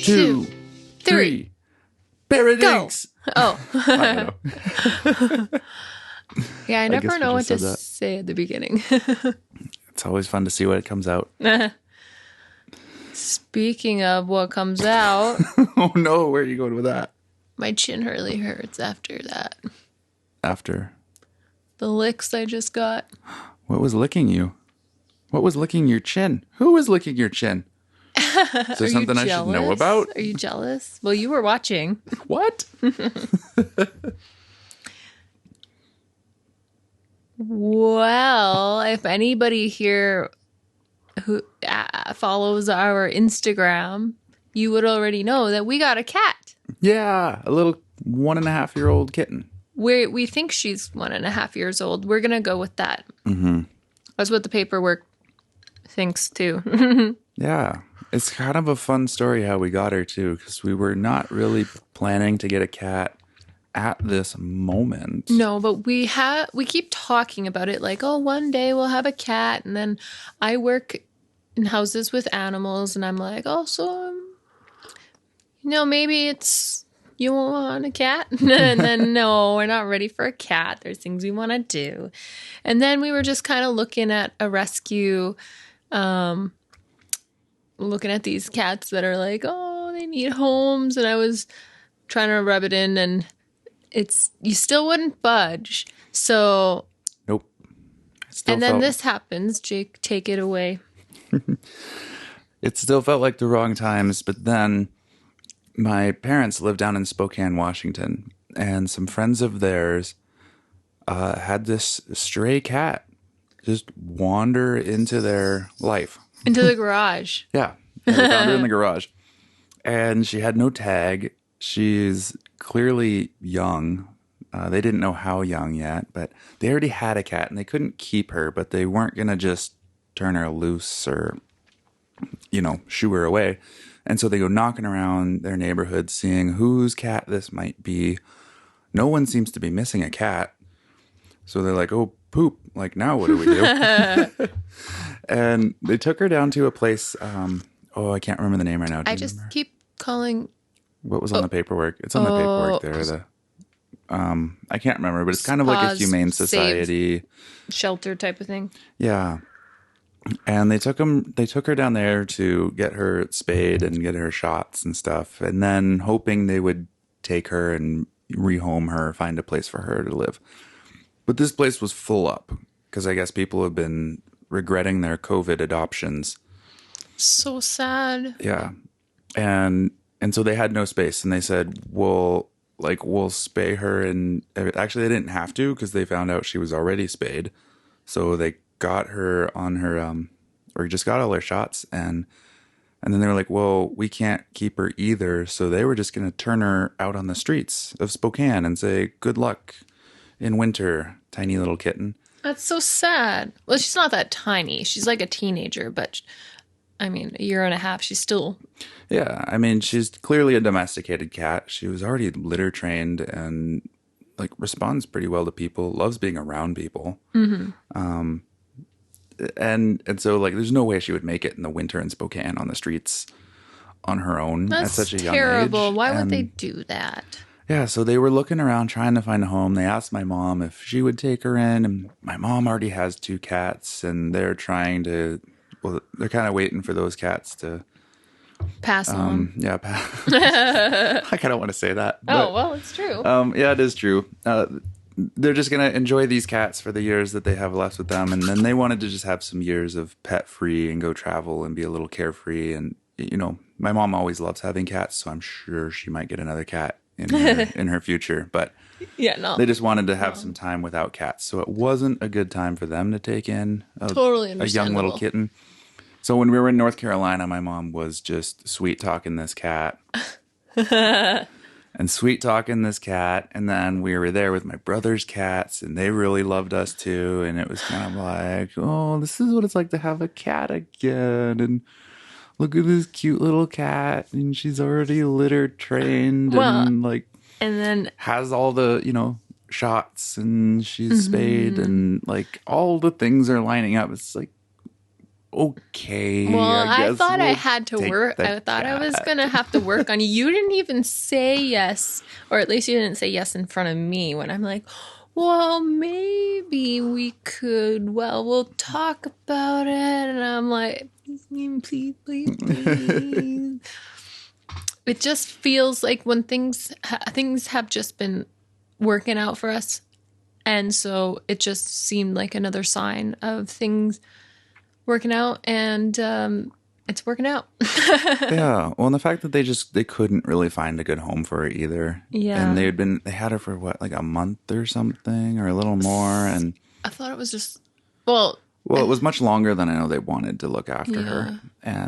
2, 3. Paradinks! Oh. I don't know. Yeah, I guess never we know what just to said that. say at the beginning. It's always fun to see what comes out. Speaking of what comes out, Oh no, where are you going with that? my chin really hurts after that. After. The licks I just got. What was licking you? What was licking your chin? Who was licking your chin? Is there something I should know about? Are you jealous? Well, you were watching. What? Well, if anybody here who follows our Instagram, you would already know that we got a cat. Yeah, a little 1.5-year-old kitten. We think she's 1.5 years old. We're going to go with that. Mm-hmm. That's what the paperwork thinks too. Yeah, it's kind of a fun story how we got her too, because we were not really planning to get a cat at this moment. No, but we keep talking about it like, oh, one day we'll have a cat. And then I work in houses with animals and I'm like, oh, so, maybe it's, you want a cat? And then, no, we're not ready for a cat. There's things we want to do. And then we were just kind of looking at a rescue, looking at these cats that are like, oh, they need homes. And I was trying to rub it in and you still wouldn't budge. So, Nope. and then this happens. Jake, take it away. It still felt like the wrong times, but then my parents lived down in Spokane, Washington, and some friends of theirs had this stray cat just wander into their life. Into the garage. Yeah. They found her in the garage. And she had no tag. She's clearly young. They didn't know how young yet, but they already had a cat and they couldn't keep her, but they weren't going to just turn her loose or, shoo her away. And so they go knocking around their neighborhood, seeing whose cat this might be. No one seems to be missing a cat. So they're like, oh, poop. Like, now what do we do? And they took her down to a place. I can't remember the name right now. I just keep calling. What was on the paperwork? It's on the paperwork there. I can't remember, but it's kind of like a humane society Shelter type of thing. Yeah. And they took her down there to get her spayed and get her shots and stuff. And then hoping they would take her and rehome her, find a place for her to live. But this place was full up because I guess people have been regretting their COVID adoptions. So sad. Yeah. And so they had no space, and they said, we'll spay her. And actually they didn't have to because they found out she was already spayed. So they got her on her, or just got all her shots. And then they were like, well, we can't keep her either. So they were just going to turn her out on the streets of Spokane and say, good luck in winter, tiny little kitten. That's so sad. Well, she's not that tiny. She's like a teenager, but a year and a half, she's still... Yeah, she's clearly a domesticated cat. She was already litter trained and responds pretty well to people, loves being around people. Mm-hmm. And so there's no way she would make it in the winter in Spokane on the streets on her own at such a young age. That's terrible. Why would they do that? Yeah, so they were looking around trying to find a home. They asked my mom if she would take her in, and my mom already has 2 cats, and they're trying to... Well, they're kind of waiting for those cats to pass on. Yeah, I kind of want to say that. But, well, it's true. Yeah, it is true. They're just going to enjoy these cats for the years that they have left with them. And then they wanted to just have some years of pet free and go travel and be a little carefree. And, my mom always loves having cats, so I'm sure she might get another cat in her future. But yeah, no. They just wanted to have some time without cats. So it wasn't a good time for them to take in a young little kitten. So when we were in North Carolina, my mom was just sweet talking this cat. And sweet talking this cat. And then we were there with my brother's cats, and they really loved us too. And it was kind of like, oh, this is what it's like to have a cat again. And look at this cute little cat. And she's already litter trained and then has all the, shots, and she's spayed, and all the things are lining up. It's like, okay, Well, I I guess thought I we'll had to take work. the I thought I was cat. going to have to work on you. You didn't even say yes, or at least you didn't say yes in front of me when I'm like, well, maybe we could, well, we'll talk about it. And I'm like, please, please, please. It just feels like when things have just been working out for us. And so it just seemed like another sign of things working out, and it's working out. Yeah, well, and the fact that they couldn't really find a good home for her either, and Yeah. they had her for what, like a month or something, or a little more, and I thought it was just, well, well, it was much longer than I know they wanted to look after her, yeah.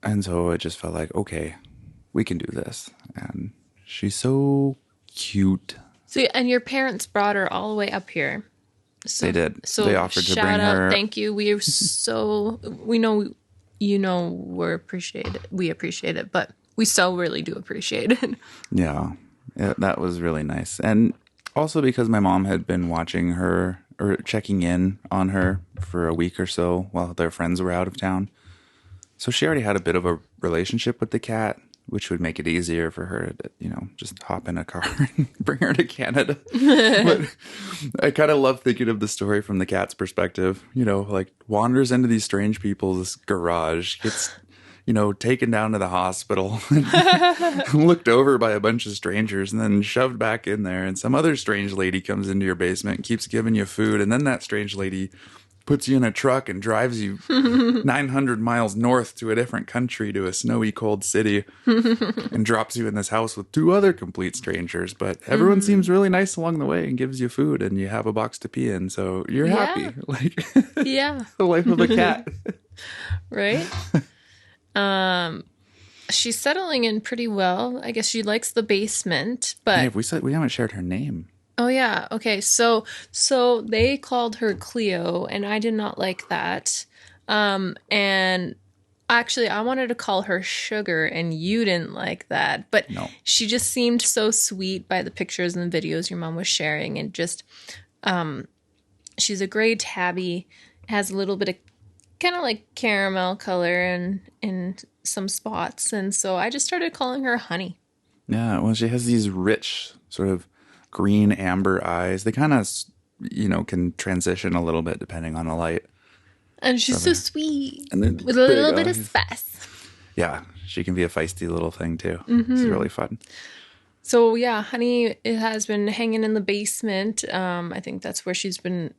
and so it just felt like, okay, we can do this, and she's so cute. So, and your parents brought her all the way up here. So, They did. So They offered to shout bring out, her. thank you. We are so, we know, we appreciate it, but we so really do appreciate it. Yeah, that was really nice. And also because my mom had been watching her or checking in on her for a week or so while their friends were out of town. So she already had a bit of a relationship with the cat, which would make it easier for her to, just hop in a car and bring her to Canada. But I kind of love thinking of the story from the cat's perspective, like wanders into these strange people's garage, gets taken down to the hospital, looked over by a bunch of strangers, and then shoved back in there. And some other strange lady comes into your basement and keeps giving you food. And then that strange lady puts you in a truck and drives you 900 miles north to a different country, to a snowy, cold city, and drops you in this house with two other complete strangers. But everyone seems really nice along the way and gives you food, and you have a box to pee in. So you're happy. Like, Yeah. the life of a cat. Right? She's settling in pretty well. I guess she likes the basement, but Hey, we haven't shared her name. oh yeah, okay. So they called her Cleo, and I did not like that. And actually, I wanted to call her Sugar, and you didn't like that. But No. she just seemed so sweet by the pictures and the videos your mom was sharing, and just she's a gray tabby, has a little bit of kind of like caramel color and in some spots, and so I just started calling her Honey. Yeah, well, she has these rich sort of green amber eyes. They kind of, can transition a little bit depending on the light. And she's so sweet, And then with a little big bit of eyes. spice. Yeah, she can be a feisty little thing too. It's really fun. So yeah, Honey has been hanging in the basement. I think that's where she's been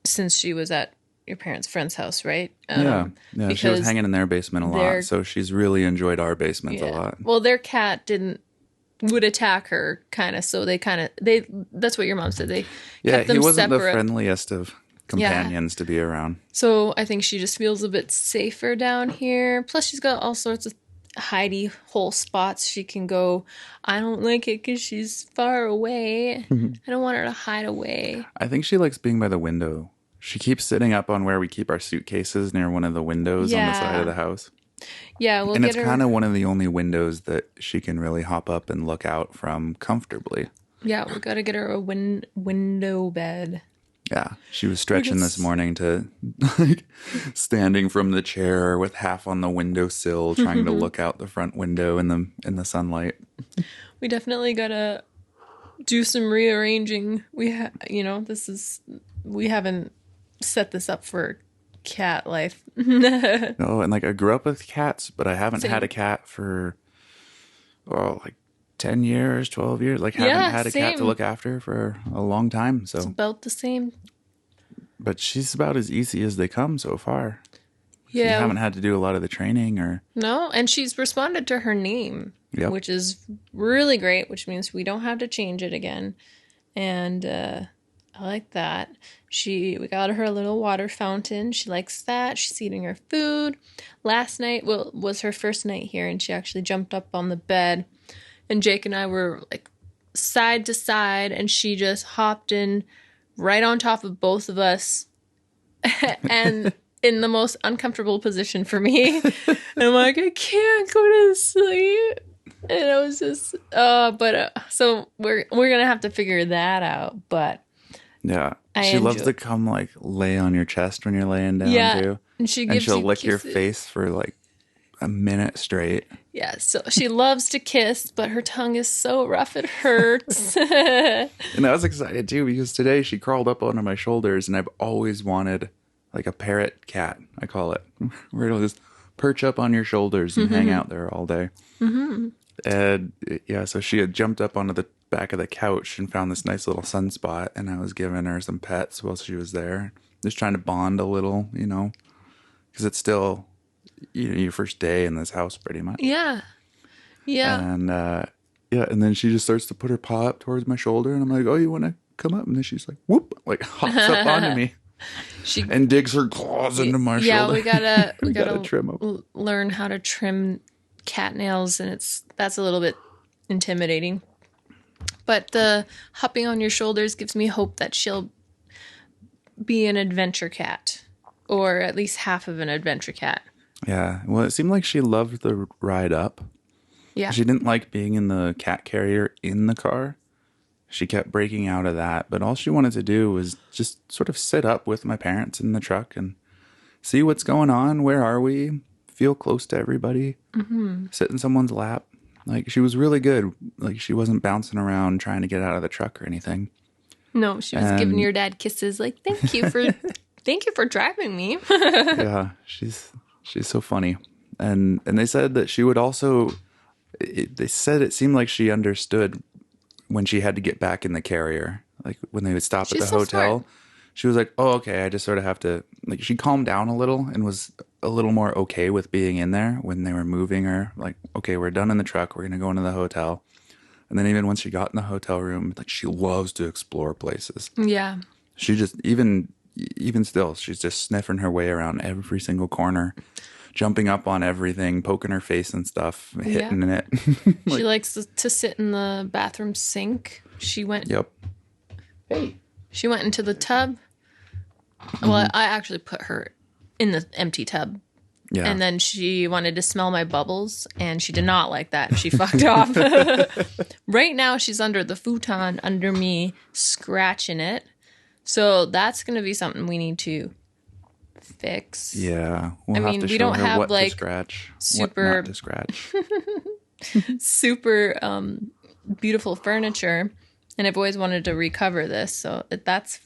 since she was at your parents' friend's house, right? Yeah, she was because hanging in their basement a their- lot, so she's really enjoyed our basements a lot. Well, their cat would attack her kind of, so they that's what your mom said. They Yeah, kept he them wasn't separate. the friendliest of companions to be around. So I think she just feels a bit safer down here. Plus, she's got all sorts of hidey hole spots she can go. I don't like it because she's far away. I don't want her to hide away. I think she likes being by the window. She keeps sitting up on where we keep our suitcases near one of the windows on the side of the house. Yeah, we'll And get it's her. kind of one of the only windows that she can really hop up and look out from comfortably. Yeah, we got to get her a window bed. Yeah, she was stretching this morning to like standing from the chair with half on the windowsill, trying to look out the front window in the sunlight. We definitely got to do some rearranging. We haven't set this up for cat life. Oh, and like I grew up with cats, but I haven't Same. had a cat for like 10 years, 12 years. Like haven't Yeah, had a cat to same. look after for a long time. So, About the same. but she's about as easy as they come so far. You Yeah. haven't had to do a lot of the training or No, and she's responded to her name, Yep. which is really great, which means we don't have to change it again. And I like that. We got her a little water fountain. She likes that. She's eating her food. Last night was her first night here, and she actually jumped up on the bed. And Jake and I were like side to side, and she just hopped in right on top of both of us. And in the most uncomfortable position for me. And I'm like, I can't go to sleep. And I was just, so we're gonna have to figure that out. But yeah. I She loves enjoy- to come like lay on your chest when you're laying down yeah, too. And she And gives she'll you lick your kisses. face for like a minute straight. Yeah, so she loves to kiss, but her tongue is so rough it hurts. And I was excited too because today she crawled up onto my shoulders, and I've always wanted like a parrot cat, I call it, where it'll just perch up on your shoulders and hang out there all day. And yeah, so she had jumped up onto the back of the couch and found this nice little sunspot, and I was giving her some pets while she was there, just trying to bond a little, because it's still your first day in this house pretty much. Yeah. Yeah. And yeah, and then she just starts to put her paw up towards my shoulder, and I'm like, "Oh, you want to come up?" And then she's like, "Whoop!" Like hops up onto me She and digs her claws into my shoulder. we gotta trim 'em. learn how to trim cat nails, and that's a little bit intimidating. But the hopping on your shoulders gives me hope that she'll be an adventure cat, or at least half of an adventure cat. Yeah, well, it seemed like she loved the ride up. Yeah. She didn't like being in the cat carrier in the car. She kept breaking out of that, but all she wanted to do was just sort of sit up with my parents in the truck and see what's going on. Where are we? Feel close to everybody. Sit in someone's lap. Like, she was really good. Like, she wasn't bouncing around trying to get out of the truck or anything. No, she was giving your dad kisses like, thank you for driving me. Yeah, she's so funny. And they said that she would also, they said it seemed like she understood when she had to get back in the carrier. Like when they would stop at She's the so hotel, smart. she was like, "Oh, okay, I just sort of have to," like, she calmed down a little and was a little more okay with being in there when they were moving her. Like, okay, we're done in the truck. We're going to go into the hotel. And then even once she got in the hotel room, like, she loves to explore places. Yeah. She just, even still, she's just sniffing her way around every single corner, jumping up on everything, poking her face and stuff, hitting it. She likes to sit in the bathroom sink. She went Yep. Hey. She went into the tub. Well, I actually put her in the empty tub. Yeah. And then she wanted to smell my bubbles, and she did not like that. She fucked off. Right now, she's under the futon under me, scratching it. So that's going to be something we need to fix. Yeah. We'll I have mean, to we show don't her have, what like, to scratch, super- what not to scratch. Super beautiful furniture, and I've always wanted to recover this. So that's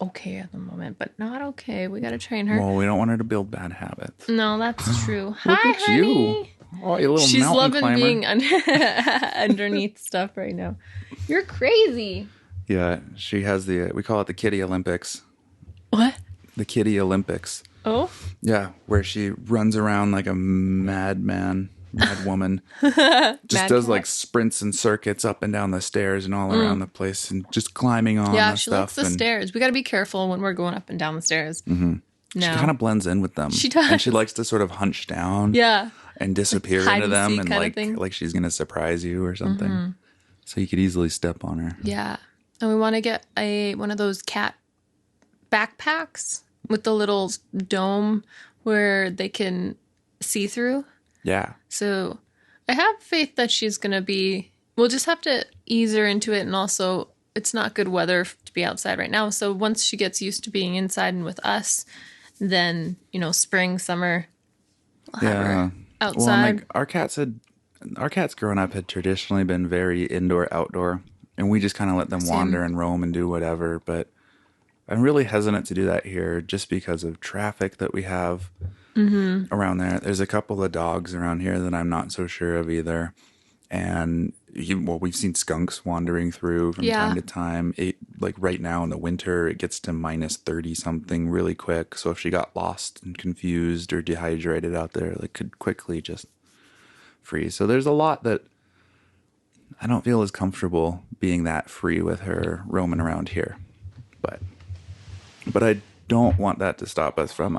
okay at the moment, but not okay. We got to train her. Well, we don't want her to build bad habits. No, that's true. Look Hi, at honey. you. Oh, you little She's mountain loving climber. being underneath stuff right now. You're crazy. Yeah, she has we call it the Kitty Olympics. What? The Kitty Olympics. Oh? Yeah, where she runs around like a mad woman. Just Mad does cat? like sprints and circuits up and down the stairs and all around the place and just climbing on Yeah, the she stuff. likes the and stairs. We got to be careful when we're going up and down the stairs. Mm-hmm. No. She kind of blends in with them. She does. And she likes to sort of hunch down Yeah. and disappear hide into and them seek and kind of thing. like she's going to surprise you or something. Mm-hmm. So you could easily step on her. Yeah. And we want to get one of those cat backpacks with the little dome where they can see through. Yeah. So I have faith that she's going to be, we'll just have to ease her into it. And also, it's not good weather to be outside right now. So once she gets used to being inside and with us, then, spring, summer, we'll have her outside. Well, and like our cats growing up had traditionally been very indoor, outdoor, and we just kind of let them wander and roam and do whatever. But I'm really hesitant to do that here just because of traffic that we have around there. There's a couple of dogs around here that I'm not so sure of either. And we've seen skunks wandering through from time to time. Like right now in the winter, it gets to minus 30 something really quick. So if she got lost and confused or dehydrated out there, like, could quickly just freeze. So there's a lot that I don't feel as comfortable being that free with her roaming around here. But I don't want that to stop us from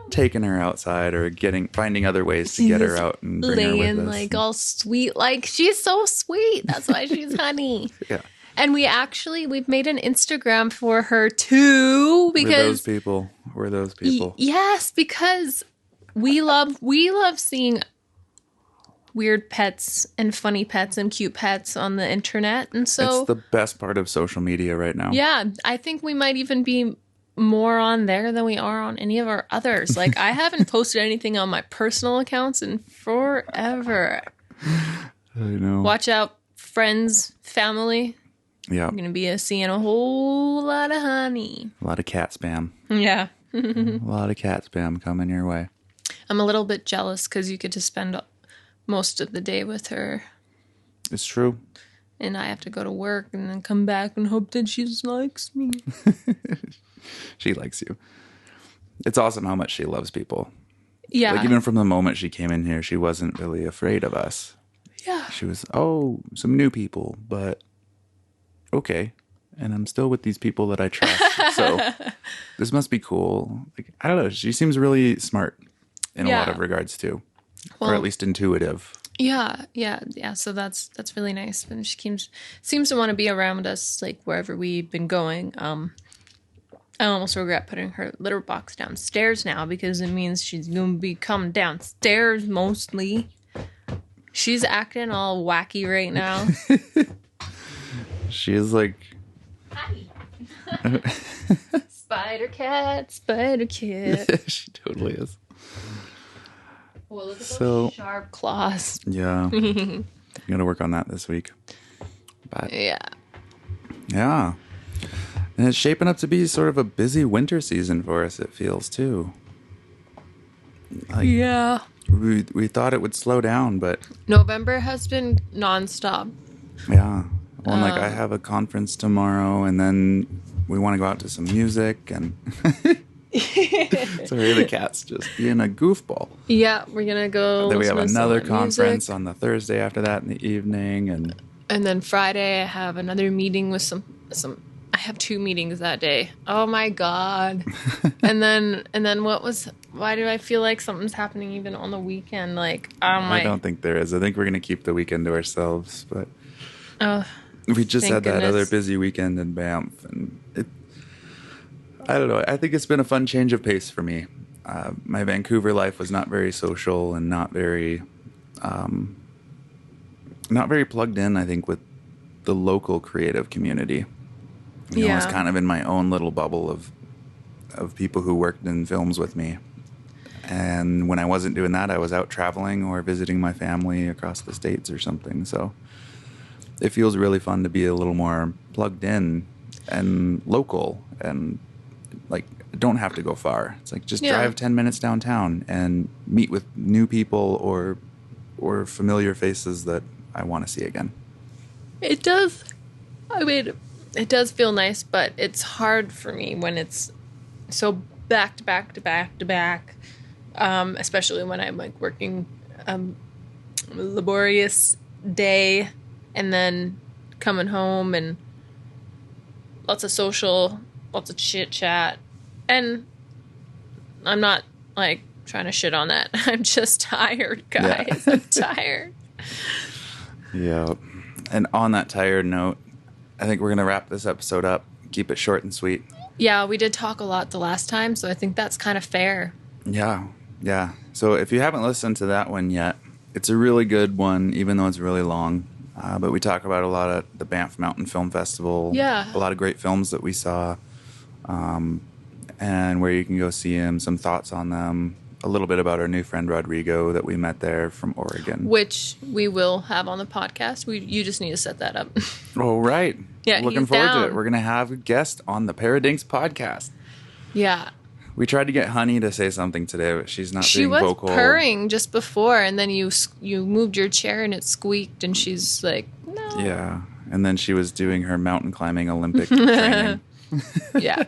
taking her outside or finding other ways to get her out and bring her laying with us. like all sweet, like she's so sweet. That's why she's honey. Yeah. And we've made an Instagram for her too because We're those people. Yes, because we love seeing weird pets and funny pets and cute pets on the internet. And so It's the best part of social media right now. yeah, I think we might even be more on there than we are on any of our others. Like, I haven't posted anything on my personal accounts in forever. I know. Watch out, friends, family. Yeah. You're going to be seeing a whole lot of honey. A lot of cat spam. Yeah. A lot of cat spam coming your way. I'm a little bit jealous because you get to spend most of the day with her. It's true. And I have to go to work and then come back and hope that she likes me. She likes you. It's awesome how much she loves people. Yeah. Like, even from the moment she came in here, she wasn't really afraid of us. Yeah. She was, oh, some new people, but okay. And I'm still with these people that I trust. So this must be cool. Like, I don't know. She seems really smart in a lot of regards too. Well, or at least intuitive. Yeah. So that's really nice. And she seems to want to be around us, like, wherever we've been going. I almost regret putting her litter box downstairs now because it means she's going to be coming downstairs mostly. She's acting all wacky right now. She is like... Hi. Spider cat. She totally is. Well, look at those sharp claws. Yeah. I'm going to work on that this week. But yeah. And it's shaping up to be sort of a busy winter season for us, it feels, too. Like, yeah. We thought it would slow down, but... November has been nonstop. Yeah. Well, like, I have a conference tomorrow, and then we want to go out to some music, and... Sorry, the cat's just being a goofball. Yeah, we're going to go... Then we have another conference on the Thursday after that in the evening, and... And then Friday, I have another meeting with some... I have 2 meetings that day. Oh my God. and then why do I feel like something's happening even on the weekend? Like, I don't think there is. I think we're going to keep the weekend to ourselves, but we just had that other busy weekend in Banff, and I don't know. I think it's been a fun change of pace for me. My Vancouver life was not very social and not very plugged in, I think, with the local creative community. You know, I was kind of in my own little bubble of people who worked in films with me. And when I wasn't doing that, I was out traveling or visiting my family across the States or something. So it feels really fun to be a little more plugged in and local and, like, don't have to go far. It's like, just drive 10 minutes downtown and meet with new people or familiar faces that I want to see again. It does. I mean... It does feel nice, but it's hard for me when it's so back to back, especially when I'm, like, working a laborious day and then coming home and lots of social, lots of chit chat. And I'm not, like, trying to shit on that. I'm just tired, guys. Yeah. I'm tired. Yeah. And on that tired note, I think we're going to wrap this episode up, keep it short and sweet. Yeah, we did talk a lot the last time, so I think that's kind of fair. Yeah. So if you haven't listened to that one yet, it's a really good one, even though it's really long. But we talk about a lot of the Banff Mountain Film Festival. Yeah. A lot of great films that we saw, and where you can go see them, some thoughts on them. A little bit about our new friend Rodrigo that we met there from Oregon. Which we will have on the podcast. You just need to set that up. Oh, right. Yeah, looking forward to it. We're going to have a guest on the Paradinks podcast. Yeah. We tried to get Honey to say something today, but she's not being vocal. She was purring just before, and then you moved your chair and it squeaked, and she's like, no. Yeah. And then she was doing her mountain climbing Olympic training. Yeah.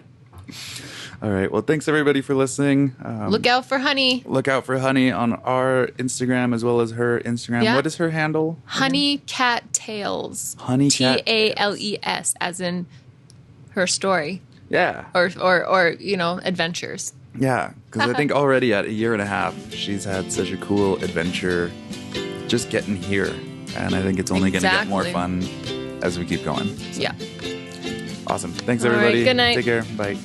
All right. Well, thanks everybody for listening. Look out for Honey. Look out for Honey on our Instagram as well as her Instagram. Yeah. What is her handle? Honey Cat Tales. Honey Cat Tales, as in her story. Yeah. Or adventures. Yeah, because I think already at 1.5 years, she's had such a cool adventure just getting here. And I think it's only going to get more fun as we keep going. So. Yeah. Awesome. Thanks, everybody. All right, good night. Take care. Bye.